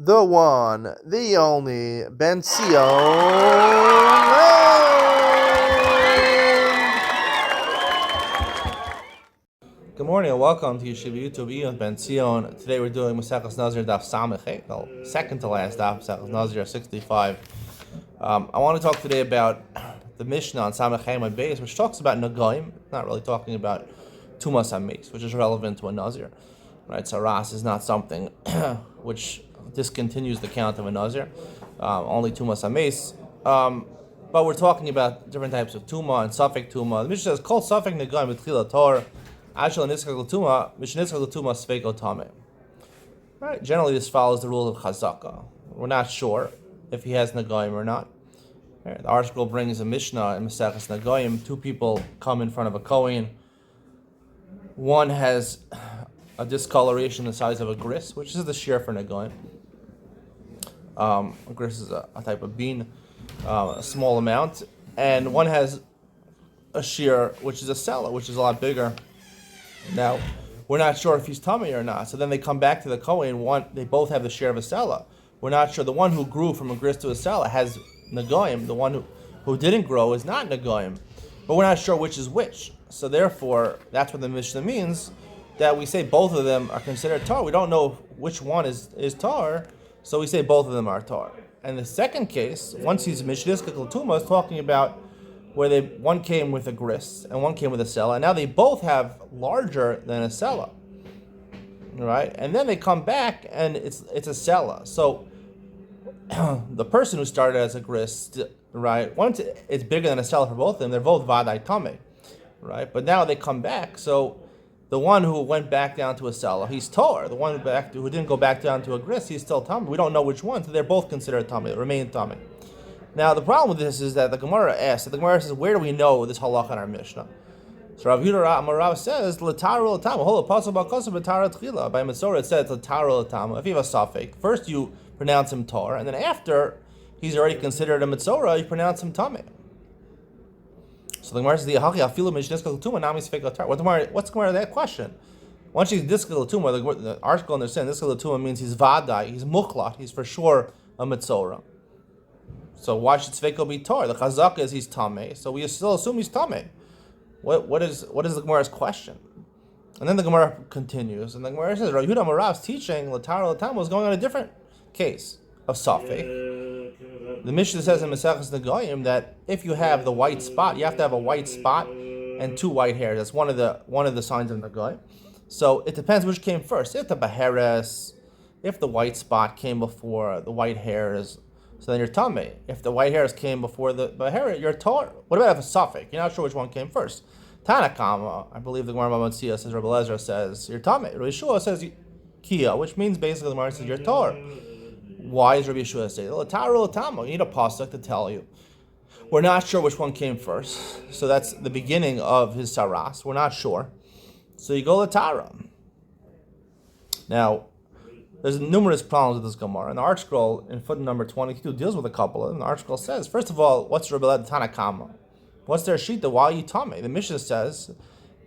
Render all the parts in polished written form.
the one, the only, Benzion. Good morning and welcome to Yeshiva YouTube, Iyun Benzion. Today we're doing Maseches Nazir Daf Samech, the second to last Daf Maseches Nazir 65. I want to talk today about the Mishnah on Samech Hamad Beis, which talks about Nagaim, not really talking about Tumas HaMeis, which is relevant to a Nazir. Right, so Ras is not something which discontinues the count of a Nazir, only Tumas HaMeis. But we're talking about different types of Tuma and Safek Tuma. The Mishnah says, Kol Safek Nagaim B'tchila Torah, Ashel Niskak L'Tuma, Mishniskak L'Tuma Sveiko Tameh. Right, generally this follows the rule of Chazaka. We're not sure if he has Nagaim or not. Right, the article brings a Mishnah in Maseches Nagaim. Two people come in front of a Kohen. One has a discoloration the size of a gris, which is the shear for Nagaim. A gris is a type of bean, a small amount. And one has a shear, which is a sella, which is a lot bigger. Now, we're not sure if he's tummy or not. So then they come back to the Kohen. They both have the share of a sella. We're not sure. The one who grew from a gris to a sella has Nagaim. The one who didn't grow is not Nagaim. But we're not sure which is which. So therefore, that's what the Mishnah means, that we say both of them are considered tar. We don't know which one is tar, so we say both of them are tar. And the second case, once he's Mishniskak L'Tuma, is talking about where one came with a gris and one came with a sella, and now they both have larger than a sella, right? And then they come back and it's a sella. So the person who started as a gris, right? Once it's bigger than a sella for both of them, they're both vadai tameh, right? But now they come back, so the one who went back down to a sella, he's tor. The one who didn't go back down to a gris, he's still tameh. We don't know which one, so they're both considered tameh, remain tameh. Now, the problem with this is that the Gemara asks, the Gemara says, where do we know this halakha in our Mishnah? So Rav Yehuda Amarav says, l'tara l'tama, hold apostle b'kosav l'tara t'chila. By Masorah it says, l'tara l'tama. If you have a suffix, first you pronounce him tar, and then after he's already considered a Masorah, you pronounce him tameh. So the Gemara says, what's the Gemara to that question? Once he's diskal l'tuma, the article understands diskal l'tuma means he's vadai, he's mukhlat, he's for sure a Masorah. So why should Sveiko be tar? The chazaka is he's tameh, so we still assume he's tameh. What is the Gemara's question? And then the Gemara continues, and the Gemara says, Rav Yehuda Amarav's teaching l'tara l'tam was going on a different case of safek. The Mishnah says in Maseches Nagaim that if you have the white spot, you have to have a white spot and two white hairs. That's one of the signs of Nagaim. So it depends which came first. If the baheres, if the white spot came before the white hairs, so then you're tameh. If the white hairs came before the hair, you're tar. What about if a suffix? You're not sure which one came first. Tanakama, I believe the Gemara Matzia says, Rabbi Lezer says, you're tameh. Rabbi Yeshua says, kia, which means basically the Gemara says, you're tar. Why is Rabbi Yeshua saying, l'tara l'tama? You need a pasuk to tell you. We're not sure which one came first. So that's the beginning of his saras. We're not sure. So you go l'tara. Now, there's numerous problems with this Gemara. And the Arch Scroll in footnote number 22 deals with a couple of them. The Arch Scroll says, first of all, what's Rabbi Lezer Tanakama? What's their shita? Why are you tameh? The Mishnah says,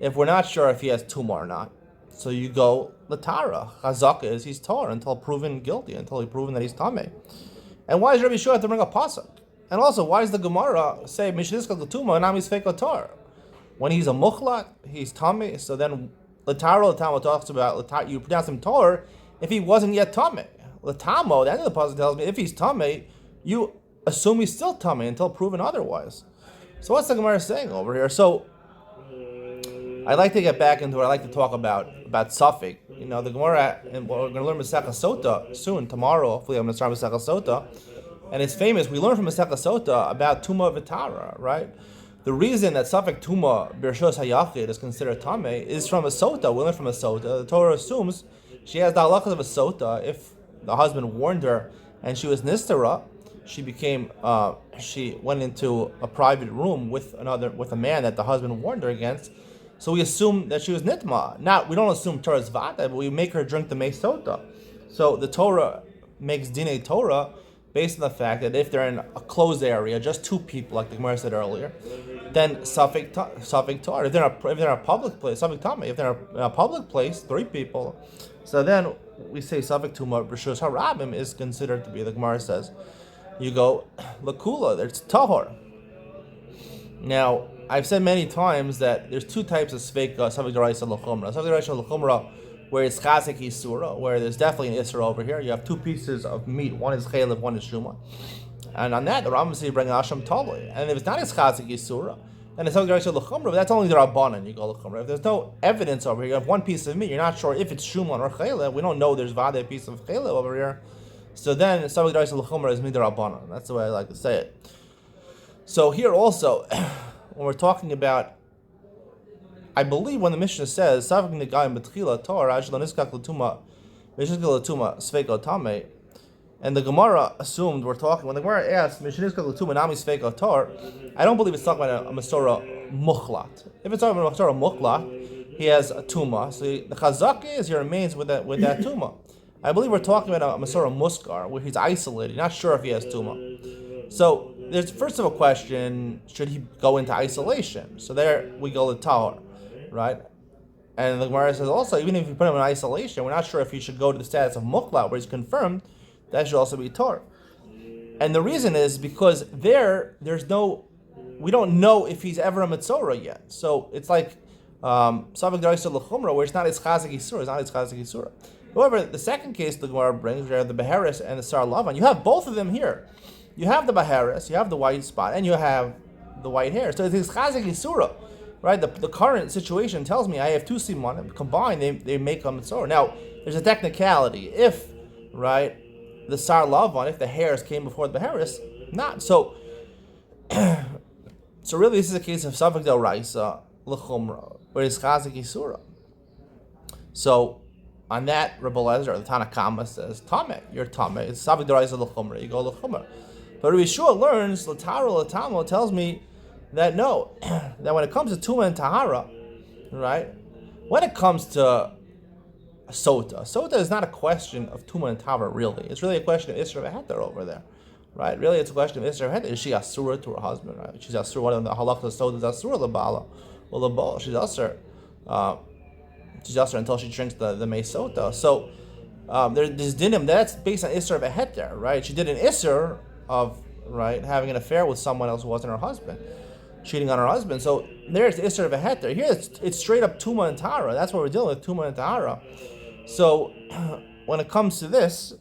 if we're not sure if he has tumah or not, so you go l'tara. Chazaka is he's tar until proven guilty, until he's proven that he's tameh. And why does Rabbi Yeshua have to bring a pasuk? And also, why does the Gemara say mishniskak l'tuma and amis fake tar? When he's a mukhlat, he's tameh. So then l'tara l'tama talks about you pronounce him tar if he wasn't yet tameh. L'tamo, the end of the pasuk tells me if he's tameh, you assume he's still tameh until proven otherwise. So what's the Gemara saying over here? So I'd like to get back into it. I'd like to talk about suffix. You know, the Gemara, and we're going to learn Maseches Sota soon, tomorrow. Hopefully I'm going to start Maseches Sota. And it's famous. We learn from Maseches Sota about Tuma V'Tara, right? The reason that suffix Tuma B'Rishos HaYachid is considered Tameh is from a Sota. We learn from a Sota. The Torah assumes she has the halachas of a Sota. If the husband warned her and she was Nistara, she went into a private room with a man that the husband warned her against. So we assume that she was nitma. We don't assume Torah's vada, but we make her drink the mei sota. So the Torah makes dinei Torah based on the fact that if they're in a closed area, just two people, like the Gemara said earlier, then safek tar. If they're in a public place, safek tameh. If they're in a public place, three people, so then we say Safek Tuma Rishus Harabim is considered to be, the Gemara says, you go Lakula, it's Tahor. Now, I've said many times that there's two types of Safek Daraisa L'chumra. Safek Daraisa L'chumra, where it's Chazak Yisura, where there's definitely an Isra over here. You have two pieces of meat, one is Chalev, one is Shuma. And on that, the Rambam says you bring Asham Talui. And if it's not Chazak Yisura, then it's Safek Daraisa L'chumra, but that's only the Rabbanan, you go L'chumra. If there's no evidence over here, you have one piece of meat, you're not sure if it's Shuman or Chalev, we don't know there's Vade, a piece of Chalev over here. So then, Safek Daraisa L'chumra is Midar Rabbanan. That's the way I like to say it. So here also, when we're talking about, I believe when the Mishnah says Savik Nigayim B'Tchila Torah Ajla Niskak L'Tuma Mishniskak L'Tuma Sveiko Tamei, and the Gemara assumed we're talking, when the Gemara asked Mishniskak L'Tuma Nami Sveiko Torah, I don't believe it's talking about a Masorah Mukhlat. If it's talking about a Masorah Mukhlat, he has a Tuma, so the Chazak is he remains with that Tuma. I believe we're talking about a Masorah Muskar, where he's isolated, not sure if he has Tuma. So there's first of a question: should he go into isolation? So there we go to Tahor, right? And the Gemara says also, even if you put him in isolation, we're not sure if he should go to the status of Mukla, where he's confirmed. That should also be Tahor. And the reason is because there's no, we don't know if he's ever a Mitzorah yet. So it's like Savik Daraisa L'chumra, where it's not his Chazak Yisura, it's not his Chazak Yisura. However, the second case the Gemara brings, you have the Beheres and the Sar Lavan. You have both of them here. You have the Baharis, you have the white spot, and you have the white hair. So it's Chazak Yisura, right? The current situation tells me I have two Siman, combined they make a Mitzorah. Now, there's a technicality. If, right, the Sar Lavan, if the hairs came before the Baharis, not. So really this is a case of Safek D'Oraisa L'Chumra, where it's Chazak Yisura. So, on that, Rebbe Lezer, the Tanakama says, Tameh, you're Tameh. It's Safek D'Oraisa L'Chumra, you go L'Chumra. But Rabbi Yeshua learns, Lataro Latamo tells me that no, that when it comes to Tuma and Tahara, right, when it comes to Sota is not a question of Tuma and Tahara really. It's really a question of Isra V'Heter over there, right? Really, it's a question of Isra V'Heter. Is she Asura to her husband, right? She's Asura, one of the halachas of Sota is Asura L'Bala, or L'Bala. She's Asur until she drinks the Mei Sota. So, there's dinim, that's based on Isra V'Heter, right? She did an Isra of, right, having an affair with someone else who wasn't her husband, cheating on her husband. So there's the Isser of a Heter. Here it's straight up Tuma and Tahara. That's what we're dealing with, Tuma and Tahara. So when it comes to this,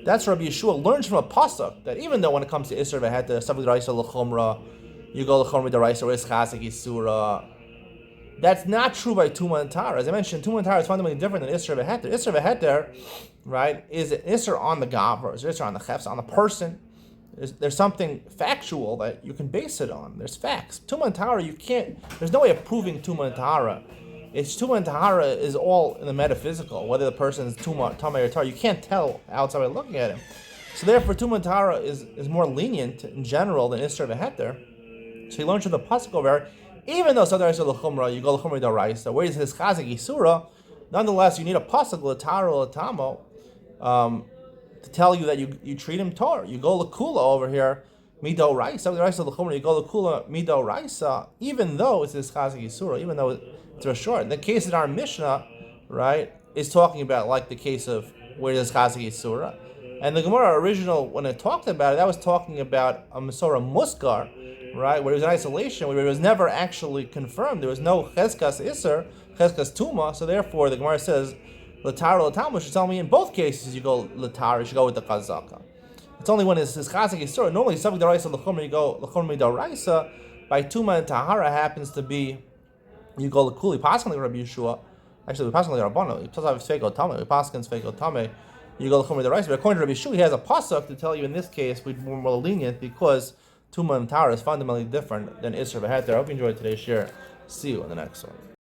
that's Rabbi Yeshua learns from a pasuk that even though when it comes to Isser of a Heter, Safek D'Oraisa L'Chumra, you go L'Chumra D'Oraisa or Chazak Yisura, that's not true by Tuma and Tahara. As I mentioned, Tuma and Tahara is fundamentally different than Isser of a Heter. Isser of a Heter, right, is an Isser on the Gavra, is Isser on the Chefs, on the person. There's something factual that you can base it on. There's facts. Tuma and Tahara, you can't, there's no way of proving Tuma and Tahara. It's Tuma and Tahara is all in the metaphysical, whether the person is Tuma or Tahara. You can't tell outside by looking at him. So therefore, Tuma and Tahara is more lenient in general than Isser of a Heter. So he learns from the pasuk over, even though Sadar Isra L'Chumra, you go L'Chumra D'Oraisa, where it says Chazak Yisura, nonetheless, you need a pasuk L'Taro L'Tamo to tell you that you treat him Torah. You go L'Kula over here, Mido Raisa, you go L'Kula Mido Raisa, even though it says Chazak Yisura, even though it's a short. The case in our Mishnah, right, is talking about like the case of where there's Chazak Yisura. And the Gemara original, when it talked about it, that was talking about a Masorah Muskar, right, where it was in isolation, where it was never actually confirmed. There was no Cheskas Isser, Cheskas Tuma, so therefore the Gemara says, Latar Latama should tell me in both cases you go Latar, you should go with the Chazaka. It's only when it's Chazak Isser. Normally, Safek D'Oraisa L'Chumra, you go L'Chumra D'Oraisa. By Tuma and Tahara happens to be, you go L'Kuli, Paskin Rabbi Yeshua. Actually, we Paskin Rabbanah, we Paskin Sveiko Tame, we Paskin Sveiko Tame. You go L'Chumra D'Oraisa. But according to Rabbi Yeshua, he has a pasuk to tell you in this case we're more lenient because Tuma and Tahara is fundamentally different than Isra V'Heter. I hope you enjoyed today's share. See you in the next one.